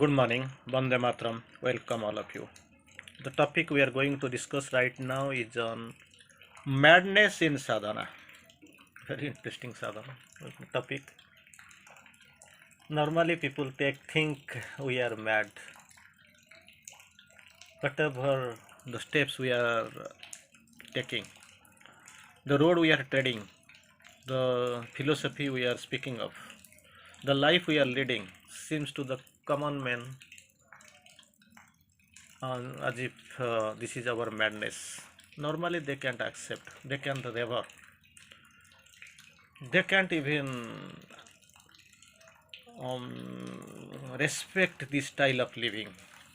Good morning, Bande Matram. Welcome all of you. The topic we are going to discuss right now is on madness in sadhana. Very interesting sadhana topic. Normally, people think we are mad. Whatever the steps we are taking, the road we are treading, the philosophy we are speaking of, the life we are leading seems to the common man as if this is our madness. Normally, they can't accept, they can't rever, they can't even respect this style of living.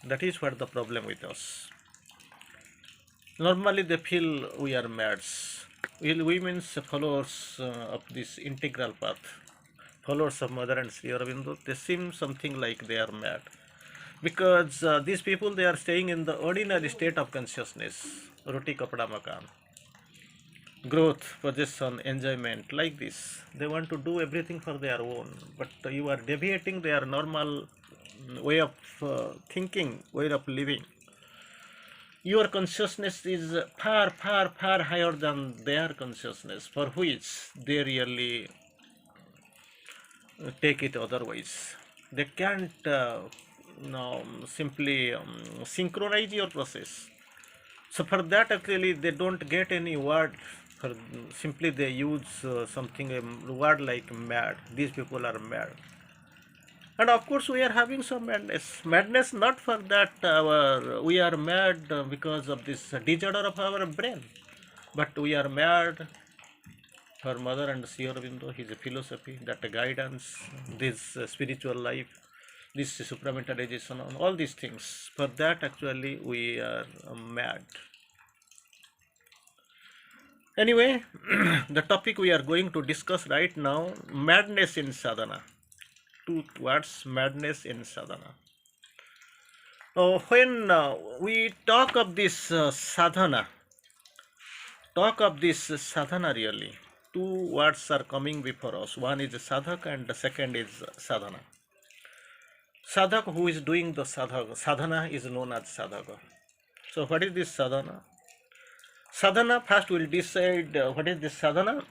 That is what the problem with us. Normally, they feel we are mads. We means followers of this integral path, followers of Mother and Sri Aurobindo, they seem something like they are mad because these people they are staying in the ordinary state of consciousness, roti kapda makan, growth, possession, enjoyment, like this. They want to do everything for their own, but you are deviating their normal way of thinking, way of living. Your consciousness is far, far, far higher than their consciousness, for which they really take it otherwise. They can't no, simply synchronize your process. So for that, actually, they don't get any word. For simply, they use something a word like mad. These people are mad, and of course, we are having some madness. Madness not for that our we are mad because of this disorder of our brain, but we are mad for Mother and Sri Aurobindo, his philosophy, that guidance, this spiritual life, this supramentalization, all these things. For that, actually, we are mad. Anyway, the topic we are going to discuss right now, madness in sadhana. Two words, madness in sadhana. When we talk of this sadhana really, two words are coming before us. One is sadhak and the second is sadhana. Sadhak who is doing the sadhana is known as sadhaka. So what is this sadhana? Sadhana, first we'll decide what is this sadhana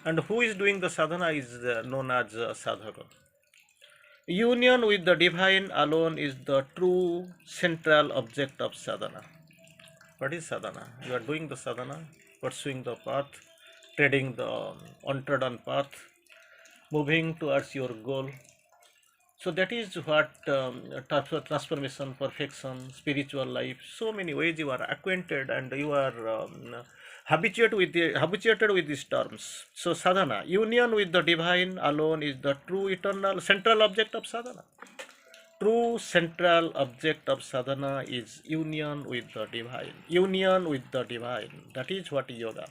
and who is doing the sadhana is known as sadhaka. Union with the divine alone is the true central object of sadhana. What is sadhana? You are doing the sadhana, pursuing the path, treading the untrodden path, moving towards your goal. So that is what transformation, perfection, spiritual life. So many ways you are acquainted and you are habituated with these terms. So sadhana, union with the divine alone is the true eternal central object of sadhana. True central object of sadhana is union with the divine. Union with the divine. That is what yoga.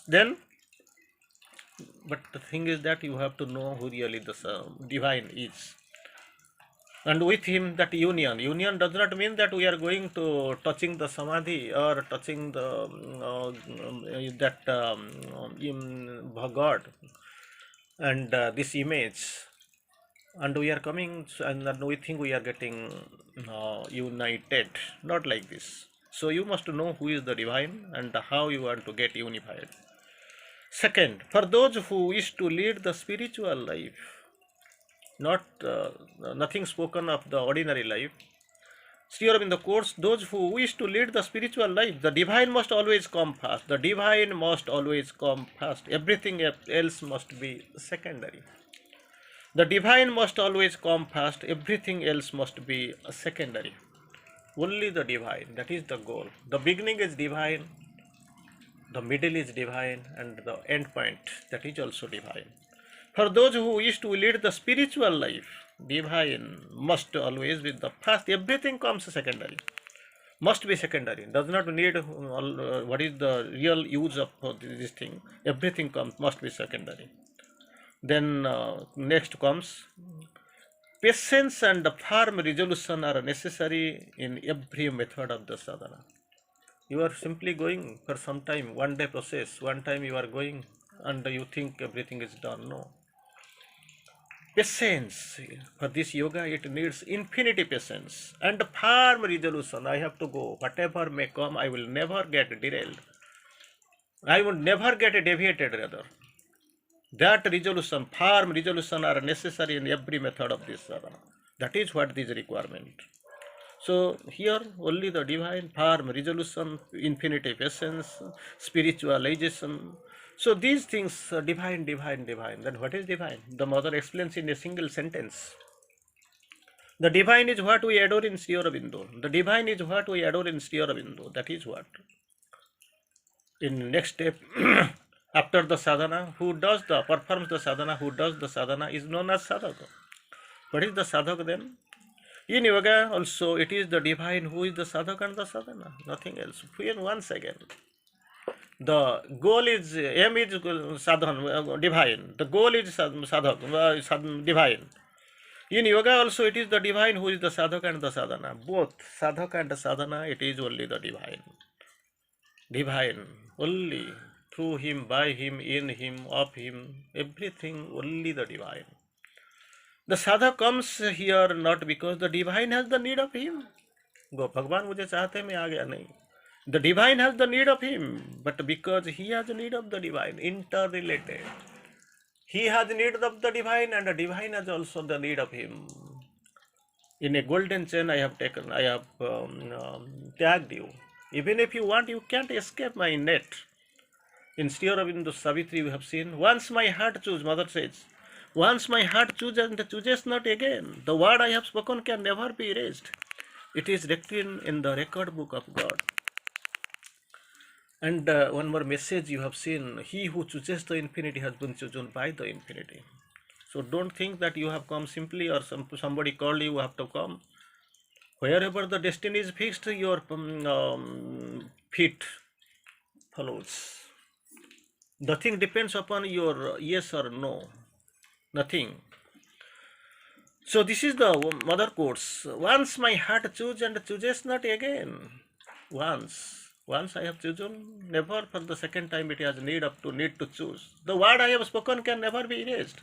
Then, but the thing is that you have to know who really the divine is. And with him, that union does not mean that we are going to touching the samadhi or touching the that God and this image, and we are coming and we think we are getting united. Not like this. So you must know who is the divine and how you want to get unified. Second, for those who wish to lead the spiritual life, not nothing spoken of the ordinary life. Sri in the course, those who wish to lead the spiritual life, the divine must always come first. The divine must always come first. Everything else must be secondary. The divine must always come first. Everything else must be secondary. Only the divine, that is the goal. The beginning is divine, the middle is divine, and the end point, that is also divine. For those who wish to lead the spiritual life, divine must always be the first. Everything comes secondary. Must be secondary. Does not need what is the real use of this thing. Everything must be secondary. Then next comes patience and firm resolution are necessary in every method of the sadhana. You are simply going for some time, one day process, one time you are going and you think everything is done. No. Patience. For this yoga, it needs infinity patience and firm resolution. I have to go. Whatever may come, I will never get derailed. I will never get deviated, rather. That resolution, firm resolution, are necessary in every method of this sadhana. That is what is requirement. So here only the divine firm resolution, infinity patience, spiritualization. So these things, divine, divine, divine. Then what is divine? The mother explains in a single sentence. The divine is what we adore in Sri Aurobindo. The divine is what we adore in Sri Aurobindo. That is what. In next step, after the sadhana, who does the performs the sadhana, who does the sadhana is known as sadhaka. What is the sadhaka then? In yoga also it is the divine who is the sadhaka and the sadhana, nothing else. Once again, the goal is aim is sadhana, divine. The goal is sadhaka, divine. In yoga also it is the divine who is the sadhaka and the sadhana. Both sadhaka and sadhana, it is only the divine. Divine, only through him, by him, in him, of him, everything only the divine. The sadhak comes here not because the divine has the need of him. गो भगवान मुझे चाहते मैं आ गया नहीं. The divine has the need of him, but because he has the need of the divine, interrelated. He has need of the divine, and the divine has also the need of him. In a golden chain, I have tagged you. Even if you want, you can't escape my net. In Sri Aurobindo Savitri, we have seen, once my heart chooses, mother says, once my heart chooses and chooses not again, the word I have spoken can never be erased. It is written in the record book of God. And one more message you have seen, he who chooses the infinity has been chosen by the infinity. So don't think that you have come simply or somebody called you have to come. Wherever the destiny is fixed, your feet follows. Nothing depends upon your yes or no. Nothing. So this is the mother course. Once my heart chooses and chooses not again. Once I have chosen, never for the second time it has need to choose. The word I have spoken can never be erased.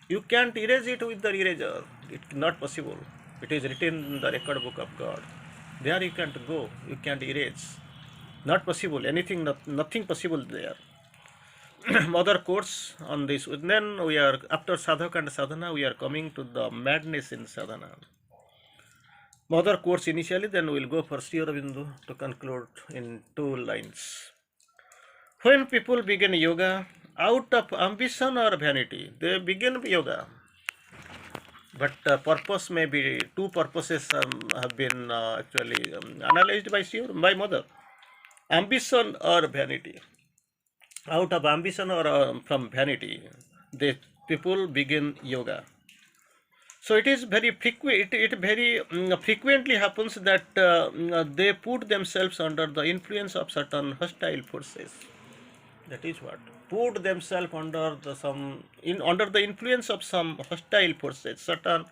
You can't erase it with the eraser. It's not possible. It is written in the record book of God. There you can't go. You can't erase. Not possible. Nothing possible there. Mother course on this. Then we are after sadhaka and sadhana. We are coming to the madness in sadhana. Mother course initially. Then we will go for Sri Aurobindo to conclude in 2 lines. When people begin yoga out of ambition or vanity, they begin yoga. But purpose may be two purposes have been actually analyzed by mother. Ambition or vanity. Out of ambition or from vanity, the people begin yoga. So it is very frequent. It very frequently happens that they put themselves under the influence of certain hostile forces. That is what put themselves under under the influence of some hostile forces, certain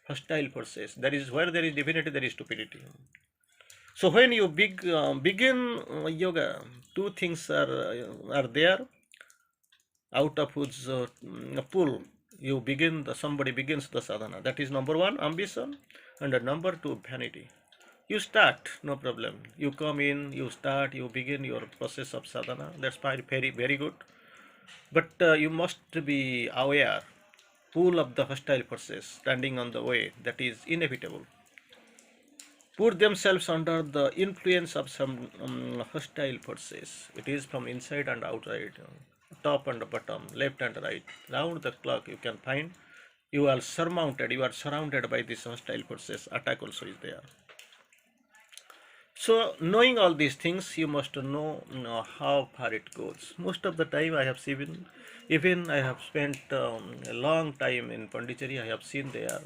hostile forces. That is where there is divinity, there is stupidity. So when you begin yoga, two things are there, out of whose pull you begin somebody begins the sadhana. That is number one, ambition, and number two, vanity. You start, no problem. You come in, you start, you begin your process of sadhana. That's very, very good. But you must be aware, pull of the hostile forces standing on the way, that is inevitable. Put themselves under the influence of some hostile forces. It is from inside and outside, top and bottom, left and right. Round the clock you can find. You are surrounded by these hostile forces. Attack also is there. So knowing all these things, you must know, how far it goes. Most of the time I have seen, even I have spent a long time in Pondicherry, I have seen there.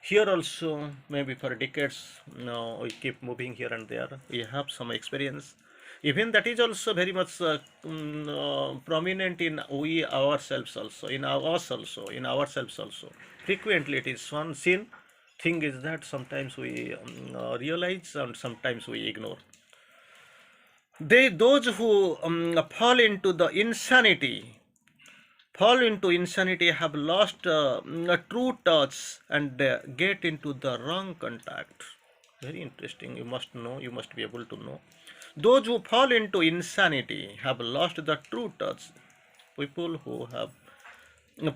Here also, maybe for decades, we keep moving here and there. We have some experience. Even that is also very much prominent in ourselves also, in ourselves also. Frequently it is one seen. Thing is that sometimes we realize and sometimes we ignore. Those who fall into the insanity, fall into insanity, have lost a true touch, and get into the wrong contact. Very interesting. You must know, you must be able to know. Those who fall into insanity have lost the true touch. People who have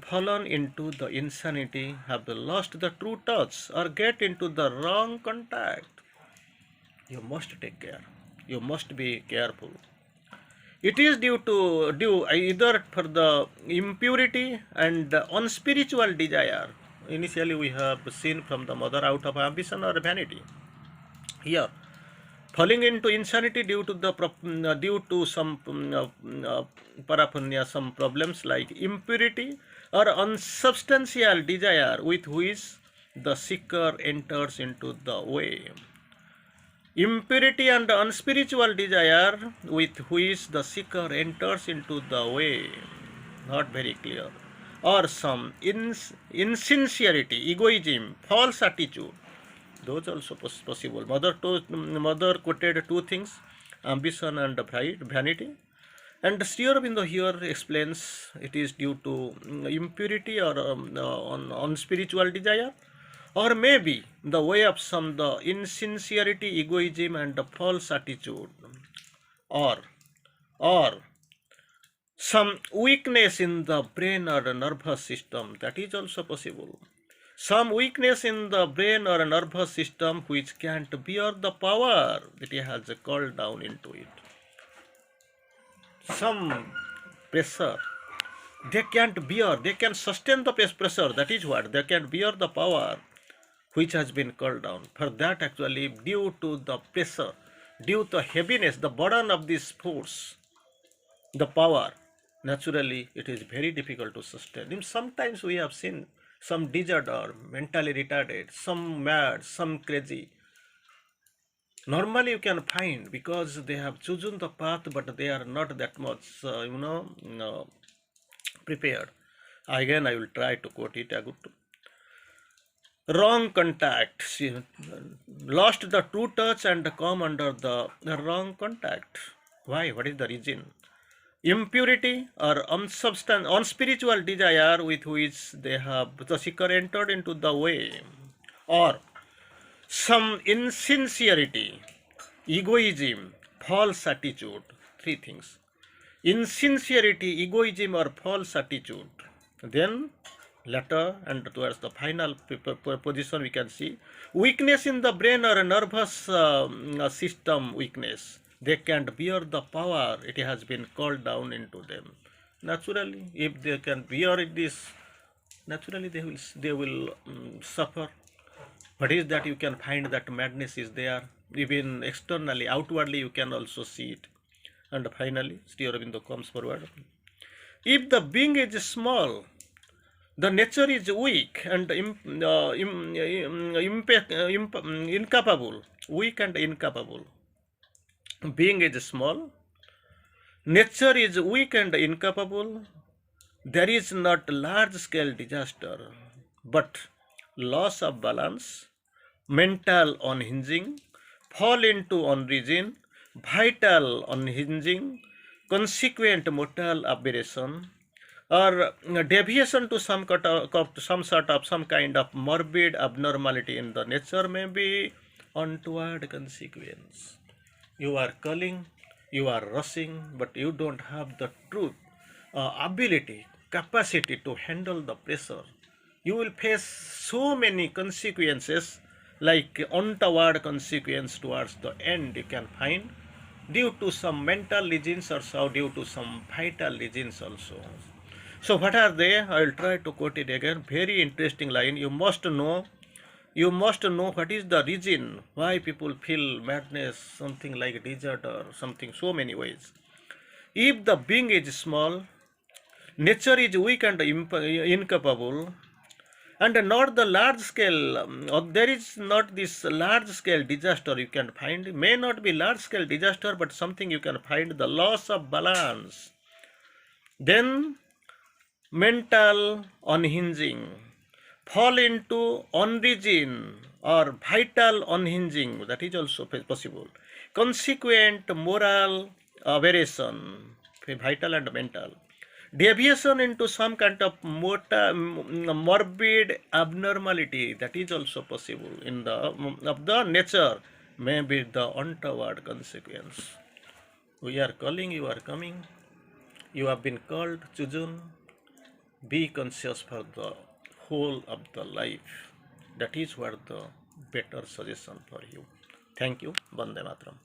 fallen into the insanity have lost the true touch or get into the wrong contact. You must take care. You must be careful. It is due either for the impurity and unspiritual desire. Initially, we have seen from the mother out of ambition or vanity. Here, falling into insanity due to due to some paraphernalia, some problems like impurity or unsubstantial desire with which the seeker enters into the way. Impurity and unspiritual desire with which the seeker enters into the way, not very clear, or some insincerity, egoism, false attitude, those also possible. Mother quoted two things, ambition and pride, vanity. And Sri Aurobindo here explains it is due to impurity or unspiritual desire, or maybe the way of some the insincerity, egoism, and the false attitude, or or some weakness in the brain or the nervous system. That is also possible. Some weakness in the brain or nervous system which can't bear the power that he has called down into it. Some pressure they can't bear, they can sustain the pressure, that is what, they can bear the power which has been called down. For that, actually, due to the pressure, due to heaviness, the burden of this force, the power, naturally it is very difficult to sustain. And sometimes we have seen some disorder, mentally retarded, some mad, some crazy. Normally you can find because they have chosen the path, but they are not that much, prepared. Again, I will try to quote it. Wrong contact. She lost the true touch and come under the wrong contact. Why? What is the reason? Impurity or unspiritual desire with which they have the seeker entered into the way, or some insincerity, egoism, false attitude. Three things: insincerity, egoism, or false attitude. Then later and towards the final position, we can see weakness in the brain or a nervous system weakness. They can't bear the power it has been called down into them. Naturally, if they can bear this, naturally they will suffer. What is that? You can find that madness is there. Even externally, outwardly, you can also see it. And finally, Sri Aurobindo comes forward. If the being is small, the nature is weak and incapable. Weak and incapable. Being is small, nature is weak and incapable. There is not large scale disaster, but loss of balance, mental unhinging, fall into unreason, vital unhinging, consequent mortal aberration, or deviation to some kind of morbid abnormality in the nature may be untoward consequence. You are calling, you are rushing, but you don't have the truth, ability, capacity to handle the pressure. You will face so many consequences, like untoward consequence towards the end you can find due to some mental lesions or so, due to some vital lesions also. So what are they? I will try to quote it again. Very interesting line. You must know what is the reason why people feel madness, something like disorder, something, so many ways. If the being is small, nature is weak and incapable, and not the large scale, or there is not this large scale disaster you can find, may not be large scale disaster, but something you can find, the loss of balance. Then mental unhinging, fall into unreason or vital unhinging, that is also possible. Consequent moral aberration, vital and mental. deviation into some kind of morbid abnormality, that is also possible in the of the nature, may be the untoward consequence. We are calling, you are coming, you have been called, chosen. Be conscious for the whole of the life. That is what the better suggestion for you. Thank you. Bande Matram.